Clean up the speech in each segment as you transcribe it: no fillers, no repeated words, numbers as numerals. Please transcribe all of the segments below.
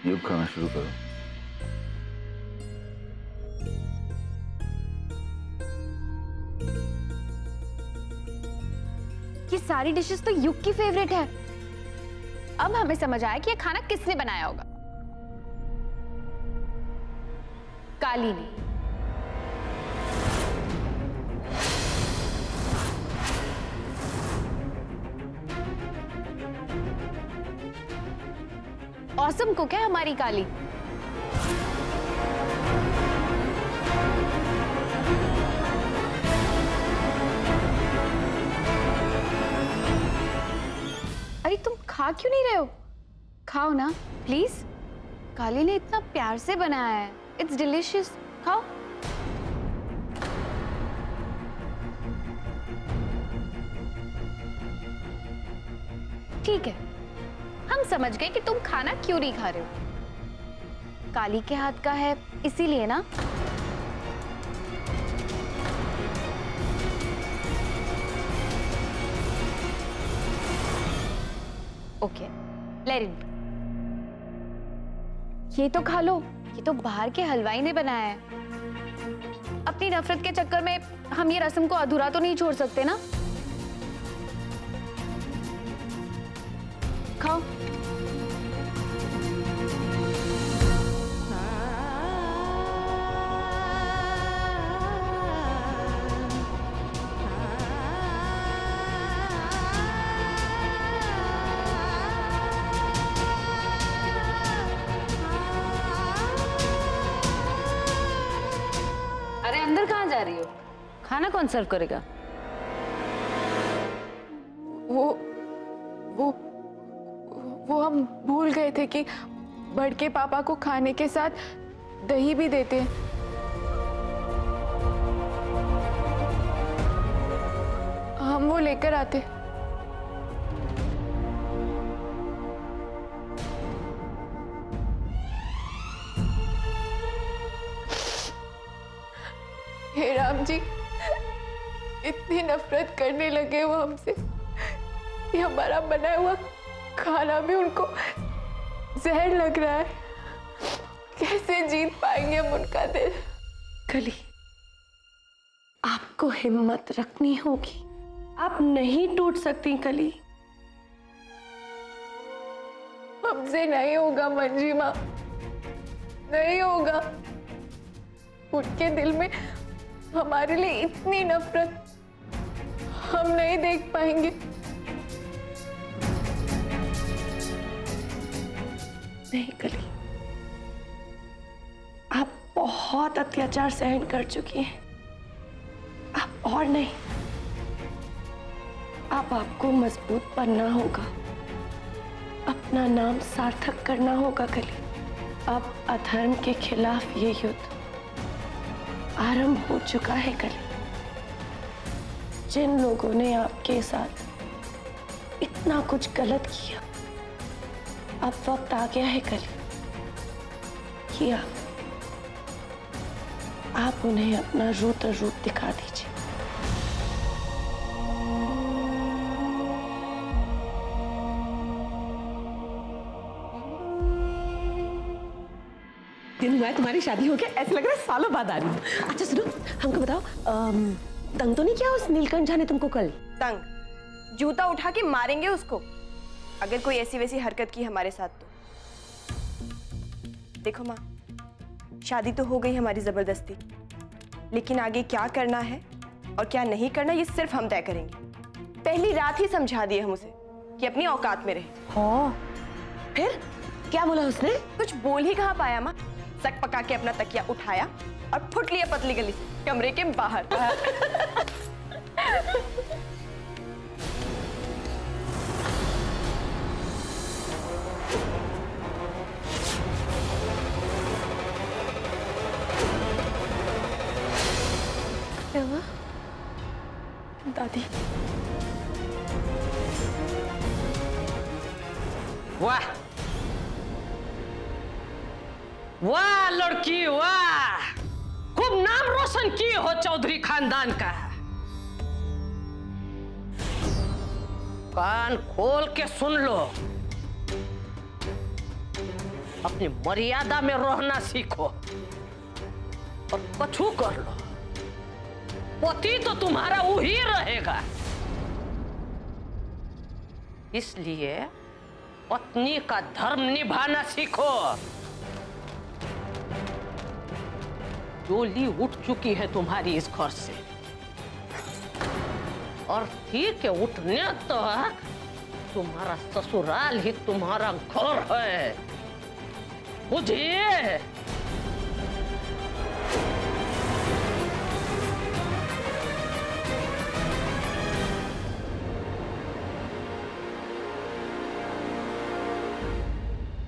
युग खाना शुरू करो। ये सारी डिशेस तो युग की फेवरेट है। अब हमें समझ आया कि ये खाना किसने बनाया होगा। काली ने। ऑसम कुक है हमारी काली। अरे तुम खा क्यों नहीं रहे हो? खाओ ना प्लीज। काली ने इतना प्यार से बनाया है। It's delicious. खाओ। ठीक है, हम समझ गए कि तुम खाना क्यों नहीं खा रहे हो। काली के हाथ का है इसीलिए ना। Okay, let it. ये तो खा लो। ये तो बाहर के हलवाई ने बनाया है। अपनी नफरत के चक्कर में हम ये रस्म को अधूरा तो नहीं छोड़ सकते ना। खाओ। अरे अंदर कहाँ जा रही हो? खाना कौन सर्व करेगा? वो हम भूल गए थे कि बड़के पापा को खाने के साथ दही भी देते हैं। हम वो लेकर आते। हे राम जी, इतनी नफरत करने लगे वो हमसे कि हमारा बनाया हुआ खाना भी उनको जहर लग रहा है। कैसे जीत पाएंगे हम उनका दिल? कली, आपको हिम्मत रखनी होगी। आप नहीं टूट सकती कली। हमसे नहीं होगा मंजी माँ, नहीं होगा। उनके दिल में हमारे लिए इतनी नफरत हम नहीं देख पाएंगे। नहीं कली, आप बहुत अत्याचार सहन कर चुकी हैं। आप और नहीं, अब आपको मजबूत बनना होगा, अपना नाम सार्थक करना होगा कली। अब अधर्म के खिलाफ ये युद्ध आरंभ हो चुका है कली। जिन लोगों ने आपके साथ इतना कुछ गलत किया, अब वक्त आ गया है कली कि आप उन्हें अपना रूद्र रूप दिखा दीजिए। दिन हुआ है तुम्हारी शादी हो गया, ऐसे लग रहा है सालों बाद आ रही हो। अच्छा सुनो, हमको बताओ, तंग तो नहीं किया उस नीलकंठ झा ने तुमको कल? तंग? जूता उठा के मारेंगे उसको अगर कोई ऐसी वैसी हरकत की हमारे साथ तो। देखो माँ, शादी तो हो गई हमारी जबरदस्ती, लेकिन आगे क्या करना है और क्या नहीं करना ये सिर्फ हम तय करेंगे। पहली रात ही समझा दिए हम उसे कि अपनी औकात में रहे। हाँ, फिर क्या बोला उसने? कुछ बोल ही कहाँ पाया माँ। सक पका के अपना तकिया उठाया और फुट लिया पतली गली से कमरे के बाहर। दादी, वाह वाह लड़की वाह, खूब नाम रोशन की हो चौधरी खानदान का। कान खोल के सुन लो, अपनी मर्यादा में रहना सीखो और कछु कर लो, पति तो तुम्हारा वही रहेगा। इसलिए पत्नी का धर्म निभाना सीखो। डोली उठ चुकी है तुम्हारी इस घर से, और ठीक है, उठने तक तुम्हारा ससुराल ही तुम्हारा घर है, बुझिए?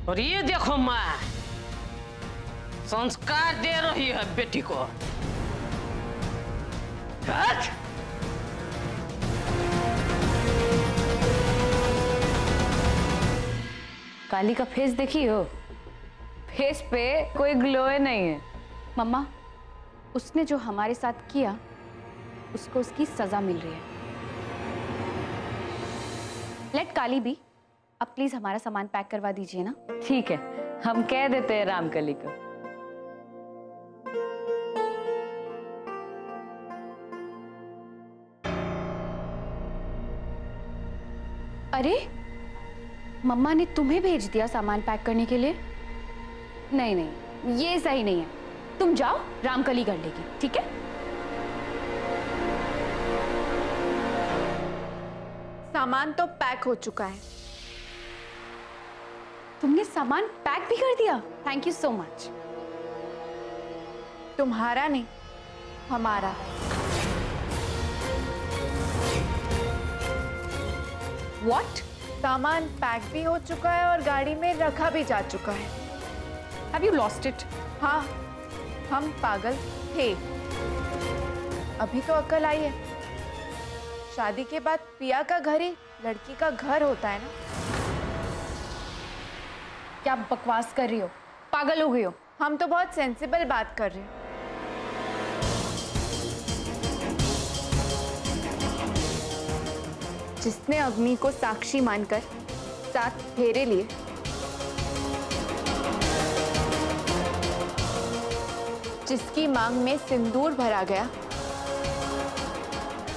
और ये देखो माँ, संस्कार दे रही है बेटी को। हट! काली का फेस देखी हो? फेस पे कोई ग्लो नहीं है। मम्मा, उसने जो हमारे साथ किया उसको उसकी सजा मिल रही है। लेट काली बी। अब प्लीज हमारा सामान पैक करवा दीजिए ना। ठीक है, हम कह देते हैं रामकली को। अरे, मम्मा ने तुम्हें भेज दिया सामान पैक करने के लिए? नहीं नहीं, ये सही नहीं है। तुम जाओ, रामकली कर लेगी, ठीक है? सामान तो पैक हो चुका है। तुमने सामान पैक भी कर दिया? Thank you so much. तुम्हारा नहीं, हमारा। What? सामान पैक भी हो चुका है और गाड़ी में रखा भी जा चुका है। Have you lost it? हाँ, हम पागल थे, अभी तो अक्ल आई है। शादी के बाद पिया का घर ही लड़की का घर होता है ना। क्या बकवास कर रही हो? पागल हो गई हो? हम तो बहुत सेंसिबल बात कर रहे हैं। जिसने अग्नि को साक्षी मानकर 7 फेरे लिए, जिसकी मांग में सिंदूर भरा गया,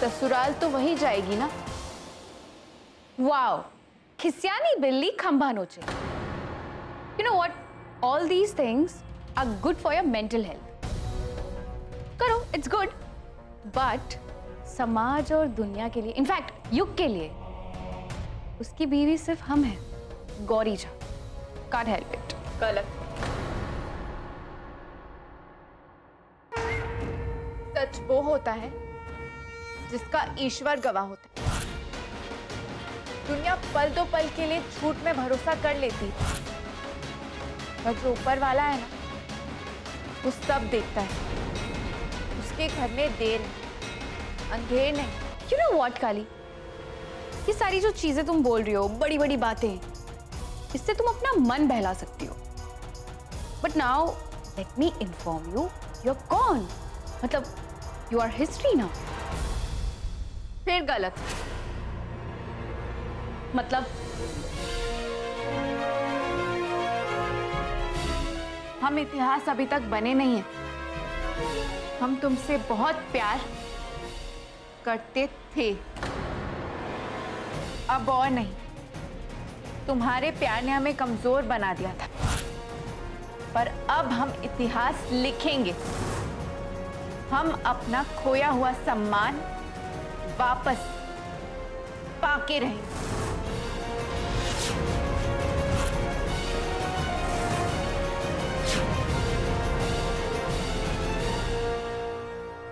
ससुराल तो वही जाएगी ना। वाओ, खिसियानी बिल्ली खंभा नोचे। You know what? All these things are good for your mental health. करो, it's good. But समाज और दुनिया के लिए, इनफैक्ट युग के लिए, उसकी बीवी सिर्फ हम हैं, Gauri Jha. Can't help it. गलत। सच वो होता है जिसका ईश्वर गवाह होता है। दुनिया पल दो पल के लिए झूठ में भरोसा कर लेती है, पर जो ऊपर वाला है ना, वो सब देखता है। उसके घर में देर है, अंधेर नहीं। You know what, काली? ये सारी जो चीजें तुम बोल रही हो, बड़ी बड़ी बातें, इससे तुम अपना मन बहला सकती हो। But now, let me inform you, you're gone. मतलब, you are history now. फिर गलत। मतलब, हम इतिहास अभी तक बने नहीं हैं। हम तुमसे बहुत प्यार करते थे, अब और नहीं। तुम्हारे प्यार ने हमें कमजोर बना दिया था, पर अब हम इतिहास लिखेंगे। हम अपना खोया हुआ सम्मान वापस पाके रहेंगे।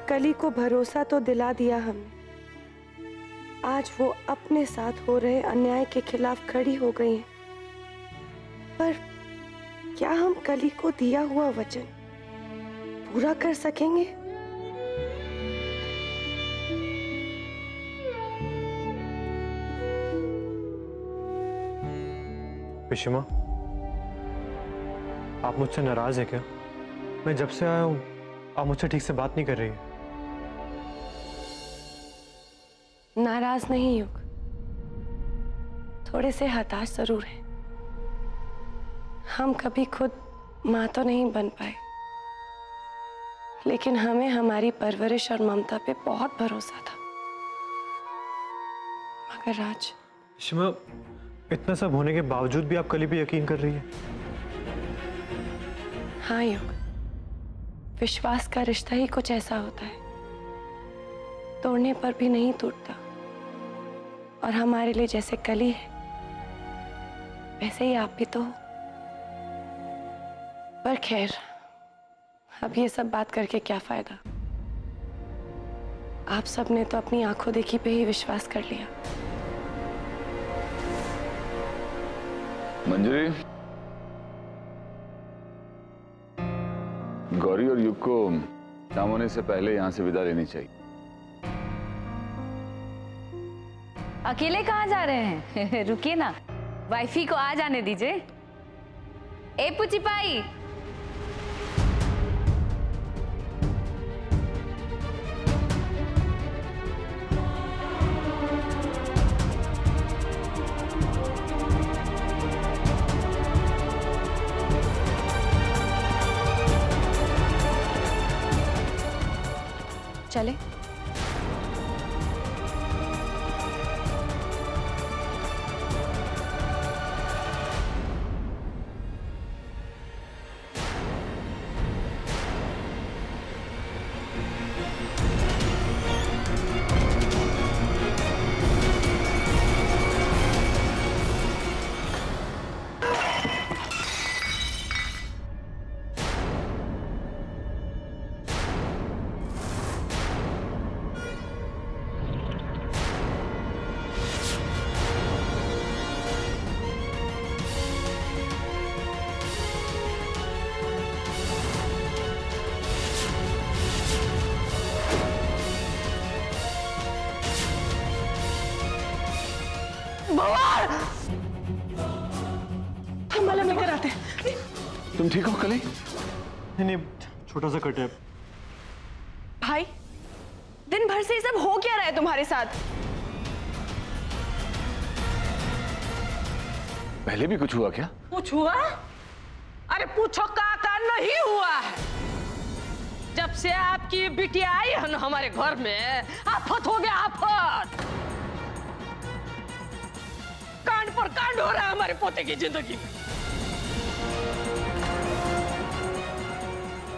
कली को भरोसा तो दिला दिया हमने, आज वो अपने साथ हो रहे अन्याय के खिलाफ खड़ी हो गई हैं। पर क्या हम कली को दिया हुआ वचन पूरा कर सकेंगे? पिशिमा, आप मुझसे नाराज हैं क्या? मैं जब से आया हूं आप मुझसे ठीक से बात नहीं कर रही हैं। नाराज नहीं युग, थोड़े से हताश जरूर हैं। हम कभी खुद माँ तो नहीं बन पाए, लेकिन हमें हमारी परवरिश और ममता पे बहुत भरोसा था। मगर राज, शिमा, इतना सब होने के बावजूद भी आप कली पे यकीन कर रही है? हाँ युग, विश्वास का रिश्ता ही कुछ ऐसा होता है, तोड़ने पर भी नहीं टूटता। और हमारे लिए जैसे कली है, वैसे ही आप भी तो हो। पर खैर, अब ये सब बात करके क्या फायदा? आप सबने तो अपनी आंखों देखी पे ही विश्वास कर लिया। मंजरी, गौरी और युग को शाम होने से पहले यहां से विदा लेनी चाहिए। अकेले कहाँ जा रहे हैं? रुकिए ना, वाइफी को आ जाने दीजिए। ए पुची पाई, चले। हम माला मिलकर आते हैं। तुम ठीक हो कली? नहीं नहीं, छोटा सा कट है। भाई, दिन भर से ये सब हो क्या रहा है तुम्हारे साथ? पहले भी कुछ हुआ क्या? कुछ हुआ? अरे पूछो का नहीं हुआ है। जब से आपकी बिटिया आई है ना हमारे घर में, आफत हो गया, आफत। कांड पर कांड हो रहा है हमारे पोते की जिंदगी में।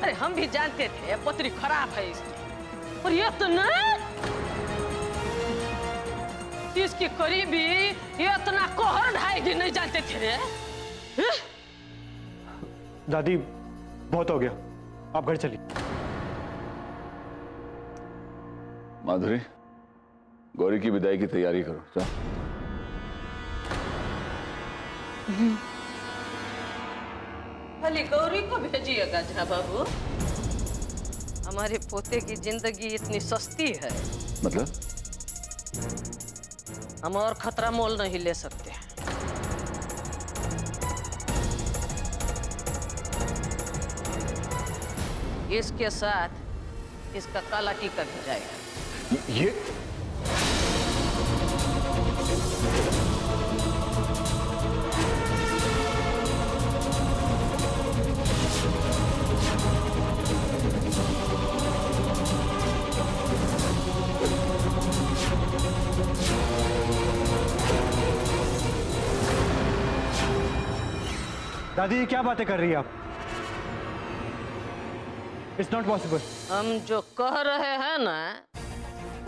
अरे हम भी जानते थे पत्री खराब है इसकी, और ये तो ना, इसकी करीबी ये इतना कहर ढाएगी नहीं जानते थे रे। दादी, बहुत हो गया, आप घर चलिए। माधुरी, गौरी की विदाई की तैयारी करो, जाओ। खाली गौरी को भेजिएगा जहाँ बाबू। हमारे पोते की जिंदगी इतनी सस्ती है, मतलब? हम और खतरा मोल नहीं ले सकते। इसके साथ इसका काला टीका भी जाएगा। ये दादी, ये क्या बातें कर रही है आप? It's not possible. हम जो कह रहे हैं ना,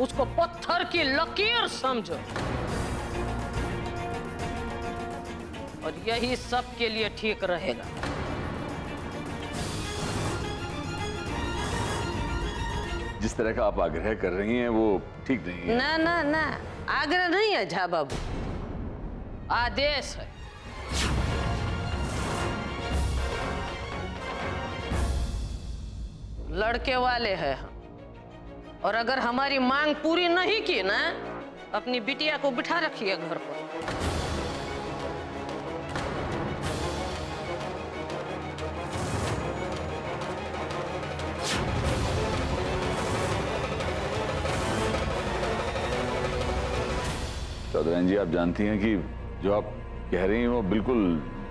उसको पत्थर की लकीर समझो, और यही सबके लिए ठीक रहेगा। जिस तरह का आप आग्रह कर रही हैं वो ठीक नहीं है। ना ना ना, आग्रह नहीं है झा बाबू, आदेश है। लड़के वाले हैं हम, और अगर हमारी मांग पूरी नहीं की ना, अपनी बिटिया को बिठा रखिए घर पर। चौधरी जी, आप जानती हैं कि जो आप कह रही हैं वो बिल्कुल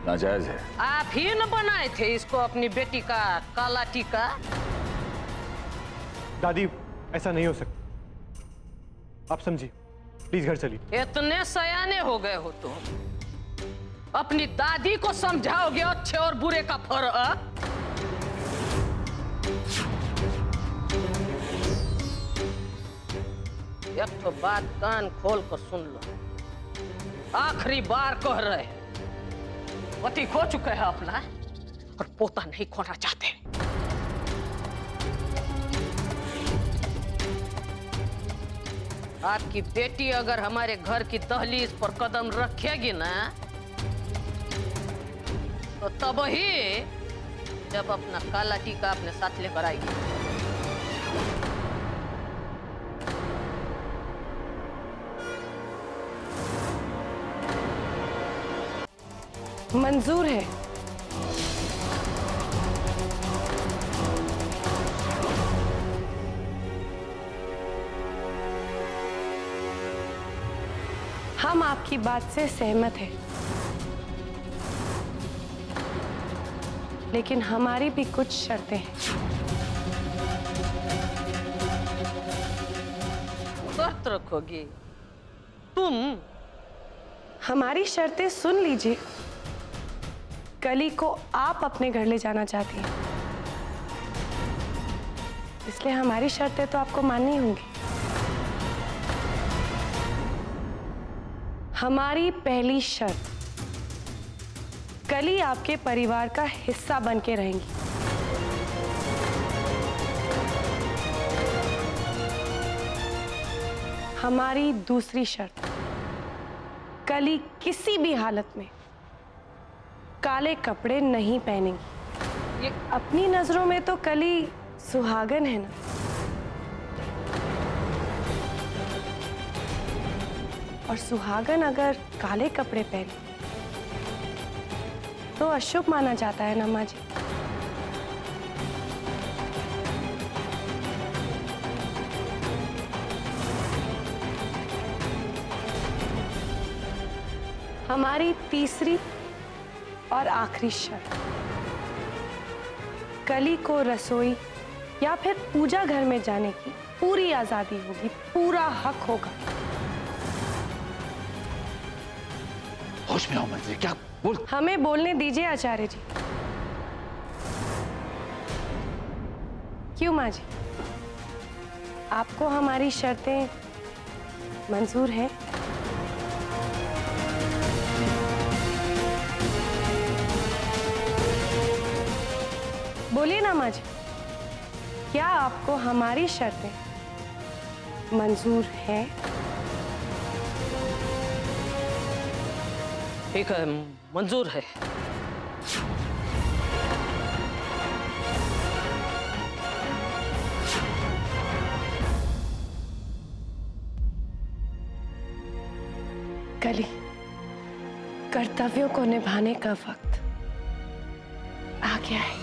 नाजायज है। आप ही न बनाए थे इसको अपनी बेटी का काला टीका। दादी ऐसा नहीं हो सकता, आप समझिए, प्लीज घर चलिए। इतने सयाने हो गए हो तुम, अपनी दादी को समझाओगे अच्छे और बुरे का फर्क? एक तो बात कान खोल कर सुन लो, आखिरी बार कह रहे हैं, पति खो चुके हैं अपना और पोता नहीं खोना चाहते। आपकी बेटी अगर हमारे घर की दहलीज पर कदम रखेगी ना, तो तब ही जब अपना काला टीका अपने साथ लेकर आएगी। मंजूर है। हम आपकी बात से सहमत हैं, लेकिन हमारी भी कुछ शर्तें हैं। शर्त रखोगी तुम? हमारी शर्तें सुन लीजिए। कली को आप अपने घर ले जाना चाहती हैं, इसलिए हमारी शर्तें तो आपको माननी होंगी। हमारी पहली शर्त, कली आपके परिवार का हिस्सा बन के रहेंगी। हमारी दूसरी शर्त, कली किसी भी हालत में काले कपड़े नहीं पहनेंगी। अपनी नजरों में तो कली सुहागन है ना, और सुहागन अगर काले कपड़े पहने तो अशुभ माना जाता है ना माँ जी। हमारी तीसरी और आखिरी शर्त, कली को रसोई या फिर पूजा घर में जाने की पूरी आजादी होगी, पूरा हक होगा। होश में आओ मंत्री, क्या बोल? हमें बोलने दीजिए आचार्य जी। क्यों माँ जी, आपको हमारी शर्तें मंजूर हैं? बोलिए ना माँ जी, क्या आपको हमारी शर्तें मंजूर हैं? ठीक है, मंजूर है। कली, कर्तव्यों को निभाने का वक्त आ गया है।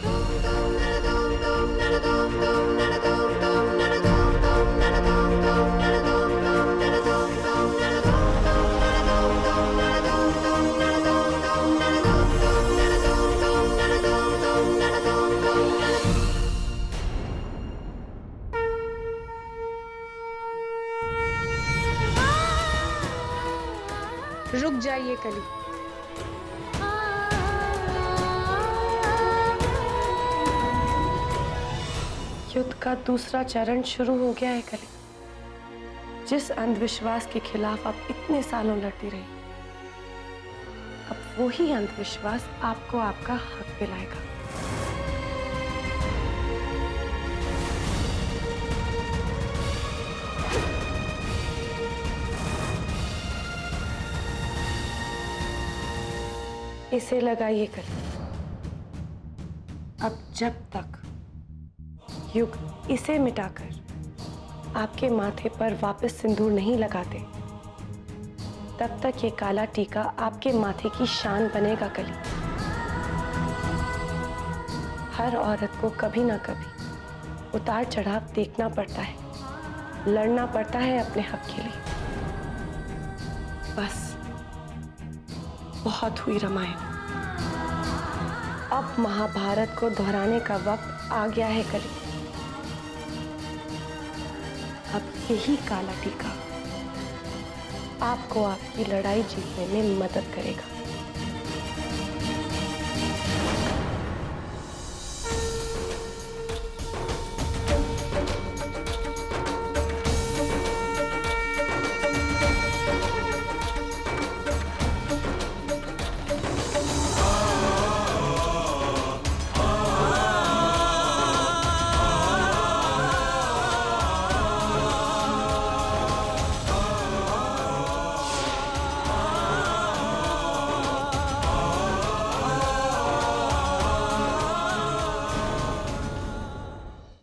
रुक जाइए कली। युद्ध का दूसरा चरण शुरू हो गया है कली। जिस अंधविश्वास के खिलाफ आप इतने सालों लड़ती रही, अब वही अंधविश्वास आपको आपका हक दिलाएगा। इसे लगाइए कली। अब जब तक युग इसे मिटाकर आपके माथे पर वापस सिंदूर नहीं लगाते, तब तक ये काला टीका आपके माथे की शान बनेगा कली। हर औरत को कभी ना कभी उतार चढ़ाव देखना पड़ता है, लड़ना पड़ता है अपने हक के लिए। बस बहुत हुई रामायण। अब महाभारत को दोहराने का वक्त आ गया है कली। अब यही काला टीका आपको आपकी लड़ाई जीतने में मदद करेगा।